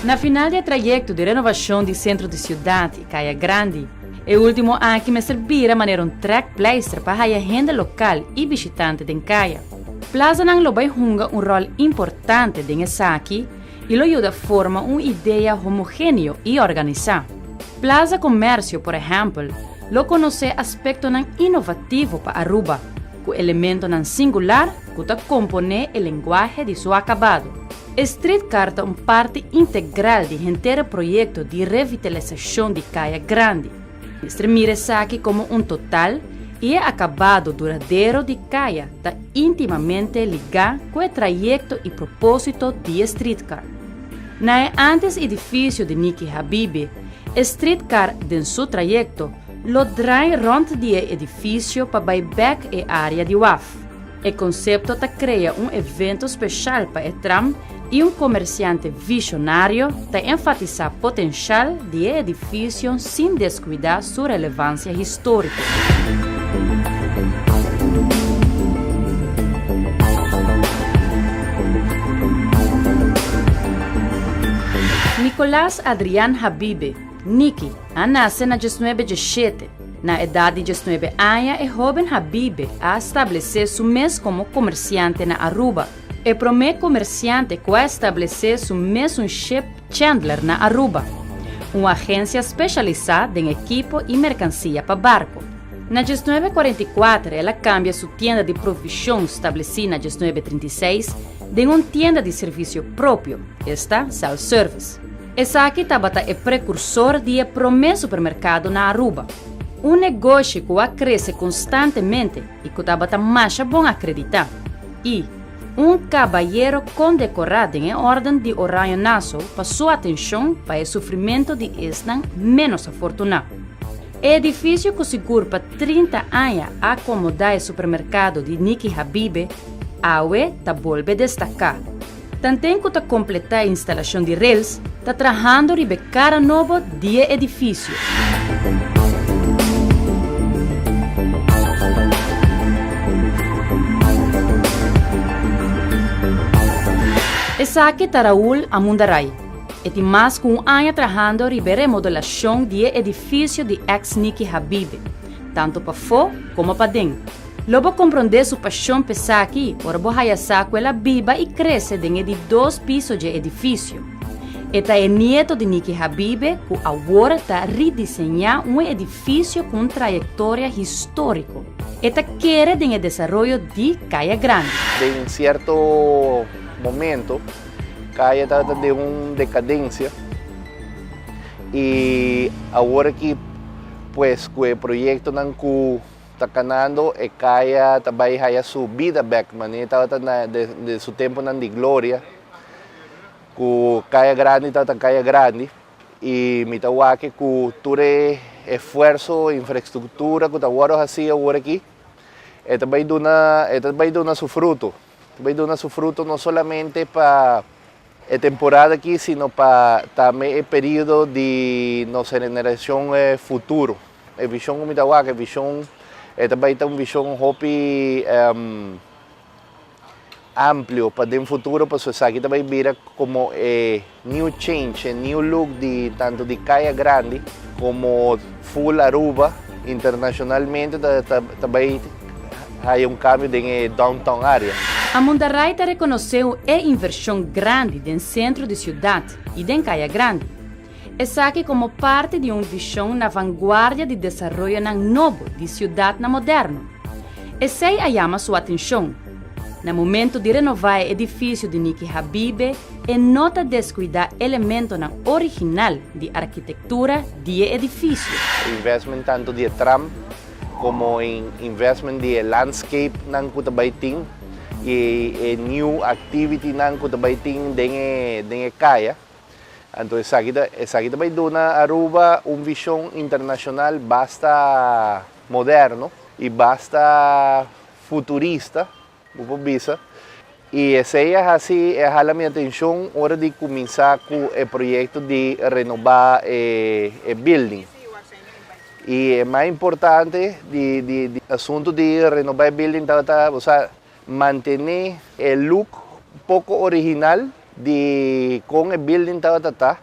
Na final do trajeto de renovação do centro de cidade, Caia Grande, o último ano que me servira maneira track pleister para a gente local e visitante de Caia. Plaza não lo vai junga rol importante nessa aqui e lo ajuda a formar uma ideia homogênea e organizada. Plaza Comércio, por exemplo, lo conoce aspecto inovativo para Aruba, com elemento singular que compõe o linguagem de seu acabado. Streetcar é uma parte integral do inteiro projeto de revitalização de Caia Grande. Mira-se aqui como total e o acabado duradouro de Caia está intimamente ligado com o trajeto e propósito de Streetcar. Na antes edifício de Nikki Habibi, Streetcar, em seu trajeto, lo drai rond do edifício para buyback e área de WAF. O conceito cria evento especial para o tram e comerciante visionário para enfatizar o potencial do edifício sem descuidar sua relevância histórica. Nicolás Adrián Habibi, Nikki, nasce na 1917. Na idade de 19 anos, o jovem Habibi a estabelecer seu mês como comerciante na Aruba. O primeiro comerciante que estabeleceu seu mês chef Chandler na Aruba, uma agência especializada em equipo e mercancia para barco. Na 1944, ela cambia sua tienda de provisão estabelecida na 1936 de uma tienda de serviço próprio, esta self-service. Essa aqui estava o precursor do primeiro supermercado na Aruba. Um negócio que cresce constantemente e que estava mais bom acreditar. E cavalheiro condecorado em ordem de Orion Nassau passou atenção para o sofrimento de este menos afortunado. O edifício que segura para 30 anos a acomodar o supermercado de Nikki Habibi, aue volve a destacar. Tanto que completar a instalação de rails, está trabalhando em cara novo do edifício. Essa aqui está Raul Amundaray. E tem mais que ano trabalhando em remodelação do edifício de ex-Nikki Habibi, tanto para fora como para dentro. Logo compreender sua paixão por essa aqui, ora bohaya saco ela viva e cresce dentro de 2 pisos de edifício. Eta é nieto de Nikki Habibi, que agora está redesenhando um edifício com trajetória histórica. Eta quer o desenvolvimento de Caia Grande. Em certo momento, Caia estava de uma decadência e agora que pues com o projeto não está ganhando e Caia também vai sua vida back, mas estava de seu tempo de glória, com Caia Grande estava Caia Grande e me tawa que com todo esforço, infraestrutura que agora fazia agora aqui, e também dona seu fruto. Vai dar seu fruto não somente para a temporada aqui, sino para também o período de nossa geração futuro. A visão como está a visão também tem uma visão hobby amplo para o futuro, para a aqui também vira como new change, new look de tanto de Caia Grande como full Aruba internacionalmente também há cambio em downtown área. Amundaray reconheceu a inversão grande no centro da cidade e em Caia Grande. Essa aqui como parte de uma visão na vanguarda de desenvolvimento novo de cidade moderna. Essa aí chama sua atenção. No momento de renovar o edifício de Nikki Habibi, nota descuidar elementos original de arquitetura do edifício. Investment tanto de tram como investment de landscape nang kutabaiting e new activity nang kutabaiting denge Caia. Então essa aqui também dona Aruba uma visão internacional basta moderno e basta futurista, e essa é assim a minha atenção hora de começar com o projeto de renovar o building. E é mais importante de assunto de renovar o building, manter o look um pouco original de com o building tá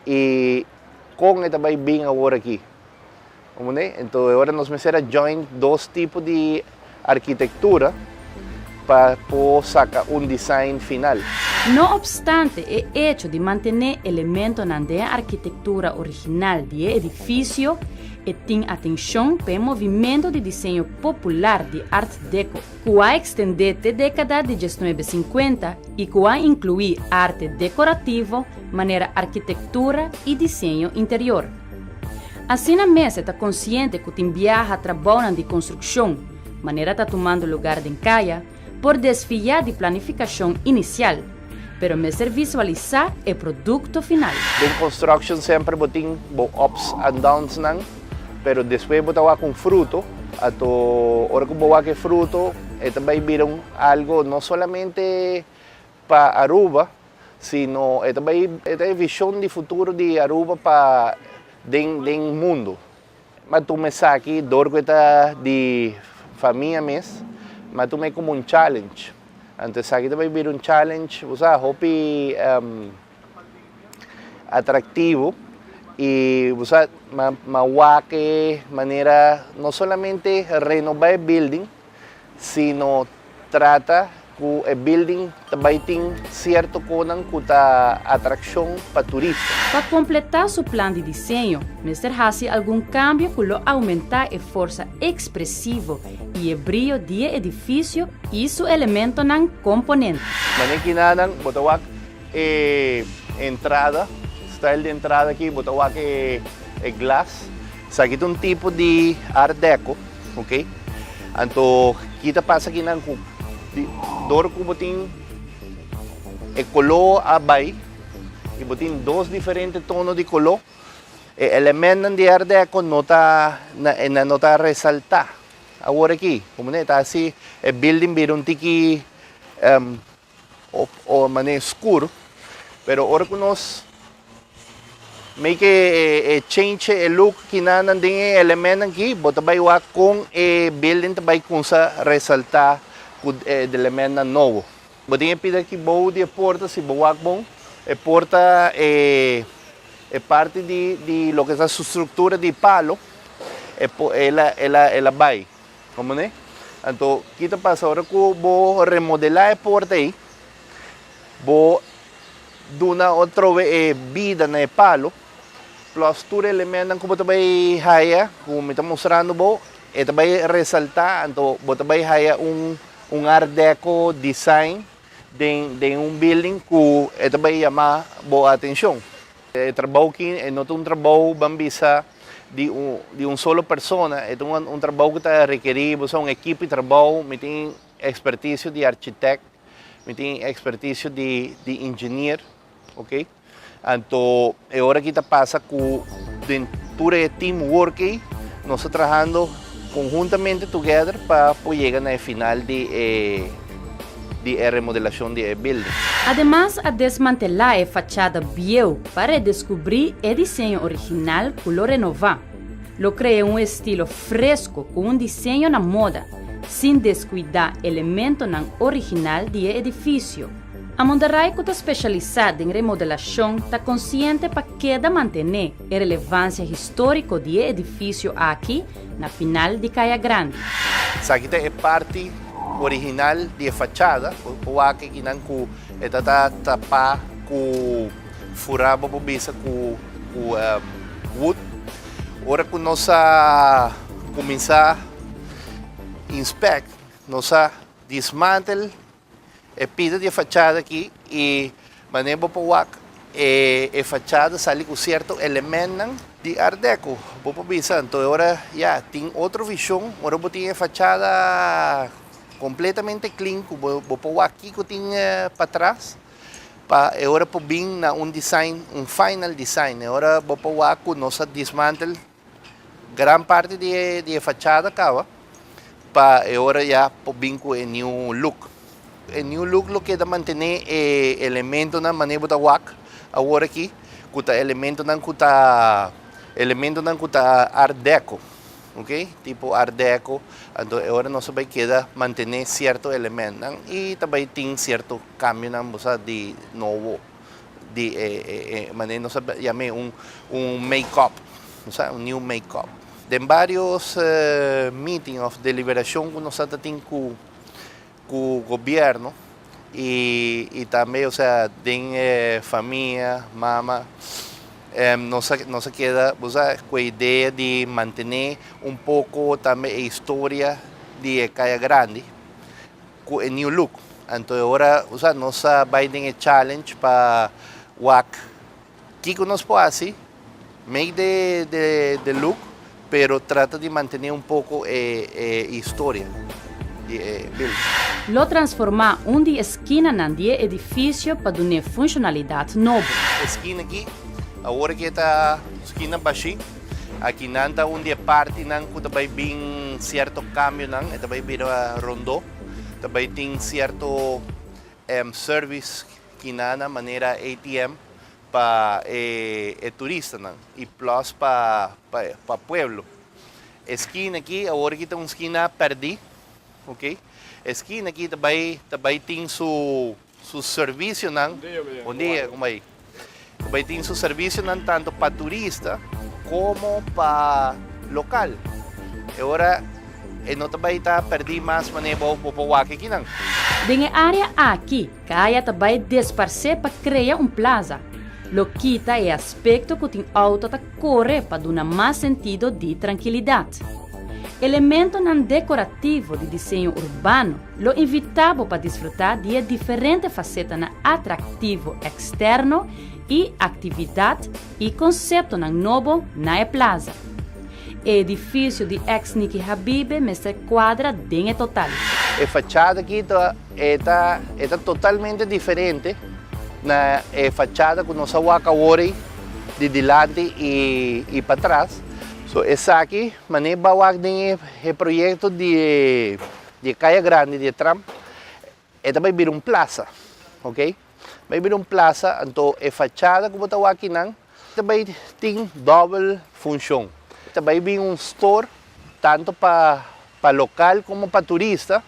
e com esta vai bem agora aqui. Então agora nós vamos join dois tipos de arquitetura para sacar design final. No obstante, el hecho de mantener elementos de la arquitectura original del edificio tiene atención para el movimiento de diseño popular de Art Deco, que ha extendido desde la década de 1950 y que ha incluido arte decorativo, manera arquitectura y diseño interior. Así la mesa está consciente que quien viaja trabaja de construcción, manera está tomando lugar de encaya, por desfiar de planificación inicial, pero me ser visualizar el producto final. En construction sempre boting ups and downs nang, pero después botawa con fruto, ato ora que boa que fruto, esta vai virar algo no solamente para Aruba, sino esta vai esta visión de futuro de Aruba para den mundo. Mas tu me aqui dorgo esta de família mes, mas tu me como challenge. Antes aqui vai vir challenge, usa hopi atractivo y usa mahuaque manera no solamente renovar el building, sino trata que el building também tem cierto conan cuta atracción para turistas. Para completar su plan de diseño, Mr. hace algún cambio que lo aumenta la fuerza expresiva y el brillo del edificio y su elemento nan componente. Manekinanan, botawak entrada, style de entrada aqui, botawak glass. Sa aqui um tipo de Art Deco, ok? Então, kita passa aqui nan dor ko botin color abay, e botin dois diferentes tonos de color. Elementos de Art Deco nota resaltar. Agora aqui, como está assim, o building vira tiki o maneira escuro, pero agora que nós make change o look que não tem elemento aqui, bota vai com o building vai começar a resaltar com elemento novo. Botinha pida aqui boa de porta, se boa bom, a porta é parte de lo que é a sua estrutura de palo, ela vai. Como né? Então, kita passa agora que vou remodelar a porta aí, vou dar outra vida no palo, plus todo elemento que você vai haya, como me está mostrando, você vai ressaltar, então você vai haya Art Deco design de building que você vai chamar boa atenção. O trabalho aqui não é trabalho bambisa de solo persona, é trabalho que está requerido, uma equipe de trabalho, me tem expertise de arquiteto, me tem expertise de engenheiro, ok? Então, é hora que está passa com dentro do teamwork, nós estamos trabalhando conjuntamente together para chegar no final de remodelación de building. Además, a desmantelar la fachada vieja para descubrir el diseño original que lo renova. Lo crea un estilo fresco con un diseño na moda, sin descuidar elementos original del edificio. A Monterrey, que está especializada en remodelación, está consciente para queda mantener la relevancia histórica del edificio aquí, na final de Calle Grande. Essa aqui é parte original de fachada, o aqui que não está tapado com furado bobisa com wood. Ora que nós começar a inspect, nós desmantel a pida de fachada aqui e maneira para o a fachada sai com certo elemento de Art Deco. Vou pensar, então agora já tem outra visão, agora vou ter a fachada completamente clean, vou pôr aqui que tem para trás, para agora pôr bem na design, final design. Agora vou pôr aqui nossa desmantel, grande parte de fachada acaba, para agora já pôr bem com o new look. O new look lo que dá manter elemento na maneira de wak agora aqui, com elemento na Art Deco, ok? Tipo Art Deco. Entonces ahora no se va a quedar mantener ciertos elementos y también tiene cierto cambio de nuevo, de manera no se llame un make-up, o sea, un new make-up. De varios meetings of deliberación que nos tiene con el gobierno y también, o sea, de familia, mamá. No se queda con la idea de mantener un poco también la historia de Calle Grande con el new look. Entonces ahora nos va a el challenge para WAC. ¿Qué nos puede hacer? Make the look, pero trata de mantener un poco historia. Lo transforma un de esquina en edificio para dar funcionalidad nueva. Esquina aquí. Agora que está esquina baixi, aqui nanta onde parte nan que também bem certo cambio nan, também vira rondô, também tem certo service que na maneira ATM para turista nan e plus para pueblo. Esquina aqui, agora que tem uma esquina perdi, ok? Esquina aqui também tem su serviço nan, onde como aí. Vai ter seu serviço não tanto para turista como para local. Agora, não vai estar perdido mais maneira para aqui não. Em área aqui, Caia também disparce para criar plaza. Lo quita é aspecto que tem auto ta corre para dar mais sentido de tranquilidade. Elemento não decorativo de desenho urbano lo invitava para desfrutar de diferentes facetas na atrativo externo e atividade e conceito novo na plaza. O edifício de ex-Niki Habibe mestre quadra bem total. A fachada aqui está totalmente diferente na fachada que nós agora de delante e para trás. So, essa aqui, maneira bawag din o projeto de Calle Grande, de tram, vai vir plaza, ok? Vai vir plaza, então a fachada que está aqui também tem double função. Vai vir store, tanto para local como para turista.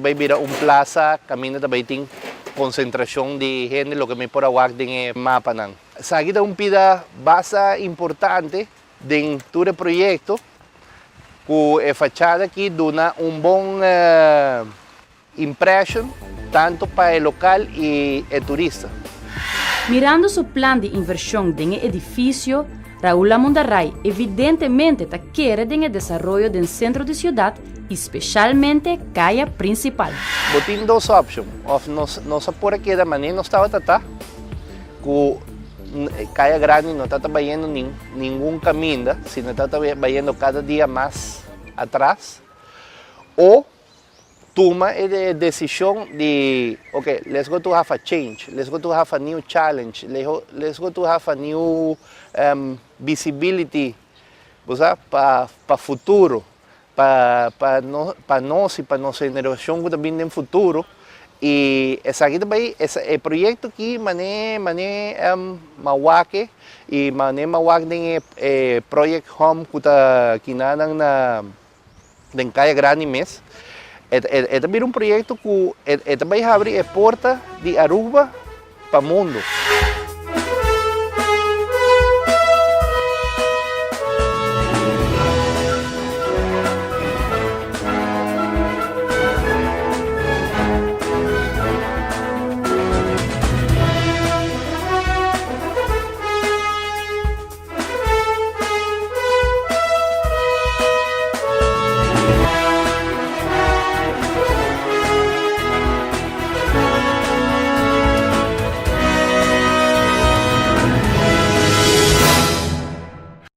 Vai vir plaza, caminho também tem concentração de gente, o que me pode awag din mapa. Essa aqui é pida base importante dentro do projeto, que a fachada aqui dá bom impressão tanto para o local e o turista. Mirando su plan de inversión en el edificio, Raúl Amundarray evidentemente quiere en el desarrollo del centro de ciudad, especialmente calle principal. Botín dos opciones, no se puede que de manera no estaba tratando, que Calle Grande no está vayendo ningún camino, sino está vayendo cada día más atrás, o toma a decisión de, okay, let's go to have a change, let's go to have a new challenge, let's go to have a new visibility para futuro, para nós e para nossa geração que também tem futuro. E essa aqui também, esse projeto aqui, mawake e mawake tem project home que está aqui na Calle Grande mesmo. É também projeto que também abre a porta de Aruba para o mundo.